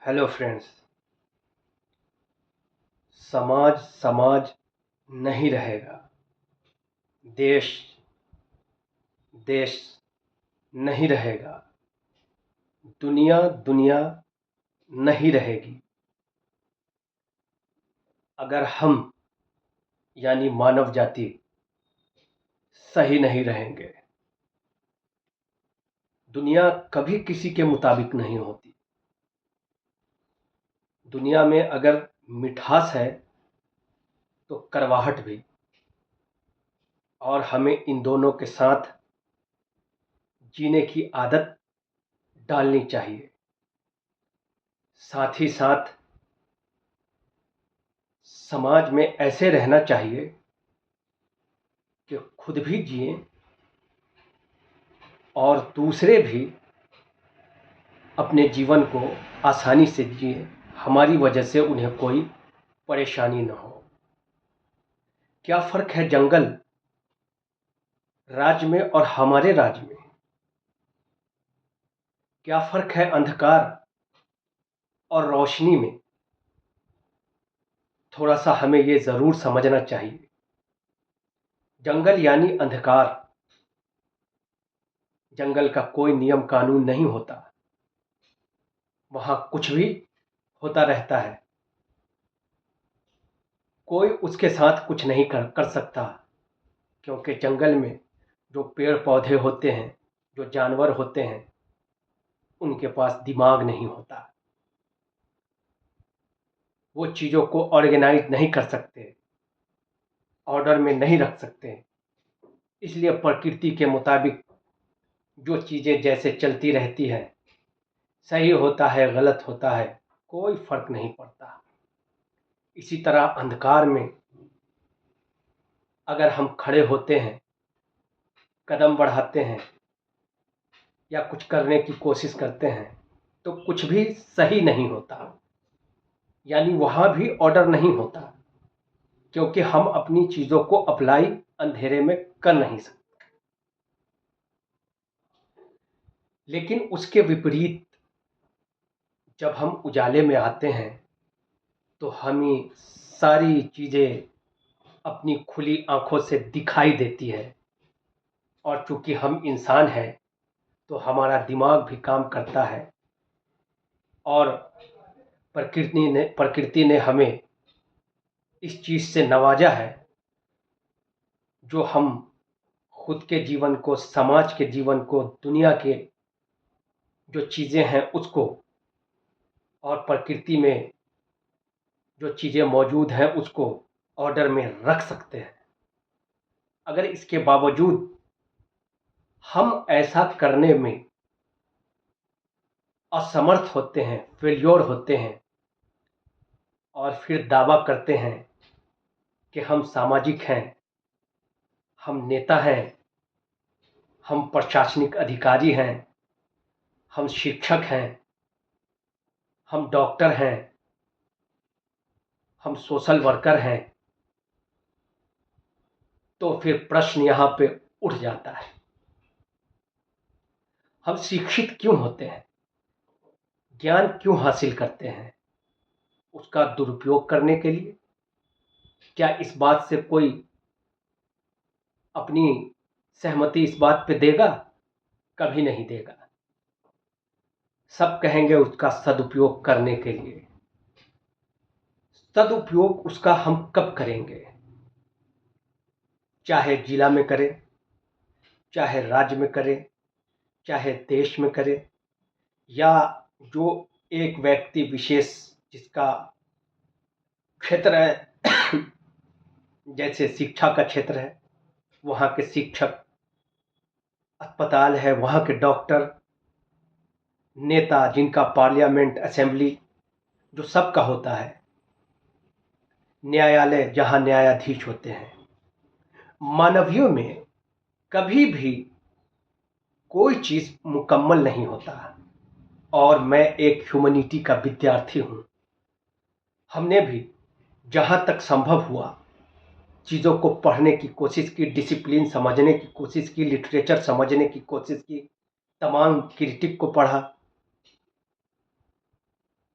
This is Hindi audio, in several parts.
Hello friends. समाज समाज नहीं रहेगा। देश देश नहीं रहेगा। दुनिया दुनिया नहीं रहेगी अगर हम यानी मानव जाति सही नहीं रहेंगे। दुनिया कभी किसी के मुताबिक नहीं होती। दुनिया में अगर मिठास है तो कड़वाहट भी, और हमें इन दोनों के साथ जीने की आदत डालनी चाहिए। साथ ही साथ समाज में ऐसे रहना चाहिए कि खुद भी जिए और दूसरे भी अपने जीवन को आसानी से जिए, हमारी वजह से उन्हें कोई परेशानी न हो। क्या फ़र्क है जंगल राज में और हमारे राज में? क्या फ़र्क है अंधकार और रोशनी में? थोड़ा सा हमें ये ज़रूर समझना चाहिए। जंगल यानी अंधकार। जंगल का कोई नियम कानून नहीं होता, वहाँ कुछ भी होता रहता है। कोई उसके साथ कुछ नहीं कर सकता, क्योंकि जंगल में जो पेड़ पौधे होते हैं, जो जानवर होते हैं, उनके पास दिमाग नहीं होता। वो चीज़ों को ऑर्गेनाइज नहीं कर सकते, ऑर्डर में नहीं रख सकते। इसलिए प्रकृति के मुताबिक जो चीज़ें जैसे चलती रहती हैं, सही होता है गलत होता है, कोई फर्क नहीं पड़ता। इसी तरह अंधकार में अगर हम खड़े होते हैं, कदम बढ़ाते हैं या कुछ करने की कोशिश करते हैं, तो कुछ भी सही नहीं होता, यानी वहाँ भी ऑर्डर नहीं होता, क्योंकि हम अपनी चीज़ों को अप्लाई अंधेरे में कर नहीं सकते। लेकिन उसके विपरीत जब हम उजाले में आते हैं तो हमें सारी चीज़ें अपनी खुली आंखों से दिखाई देती है, और चूंकि हम इंसान हैं तो हमारा दिमाग भी काम करता है, और प्रकृति ने हमें इस चीज़ से नवाजा है जो हम खुद के जीवन को, समाज के जीवन को, दुनिया के जो चीज़ें हैं उसको, और प्रकृति में जो चीज़ें मौजूद हैं उसको ऑर्डर में रख सकते हैं। अगर इसके बावजूद हम ऐसा करने में असमर्थ होते हैं, फेल्योर होते हैं, और फिर दावा करते हैं कि हम सामाजिक हैं, हम नेता हैं, हम प्रशासनिक अधिकारी हैं, हम शिक्षक हैं, हम डॉक्टर हैं, हम सोशल वर्कर हैं, तो फिर प्रश्न यहाँ पे उठ जाता है, हम शिक्षित क्यों होते हैं? ज्ञान क्यों हासिल करते हैं? उसका दुरुपयोग करने के लिए? क्या इस बात से कोई अपनी सहमति इस बात पे देगा? कभी नहीं देगा। सब कहेंगे उसका सदुपयोग करने के लिए। सदुपयोग उसका हम कब करेंगे? चाहे जिला में करें, चाहे राज्य में करें, चाहे देश में करें, या जो एक व्यक्ति विशेष जिसका क्षेत्र है जैसे शिक्षा का क्षेत्र है, वहाँ के शिक्षक, अस्पताल है वहाँ के डॉक्टर, नेता जिनका पार्लियामेंट, असेंबली जो सबका होता है, न्यायालय जहाँ न्यायाधीश होते हैं। मानवियों में कभी भी कोई चीज़ मुकम्मल नहीं होता, और मैं एक ह्यूमैनिटी का विद्यार्थी हूँ। हमने भी जहाँ तक संभव हुआ चीज़ों को पढ़ने की कोशिश की, डिसिप्लिन समझने की कोशिश की, लिटरेचर समझने की कोशिश की, तमाम क्रिटिक को पढ़ा,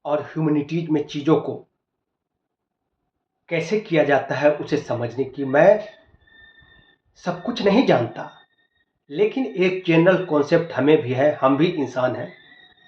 और ह्यूमैनिटीज में चीज़ों को कैसे किया जाता है उसे समझने की। मैं सब कुछ नहीं जानता, लेकिन एक जनरल कॉन्सेप्ट हमें भी है, हम भी इंसान हैं।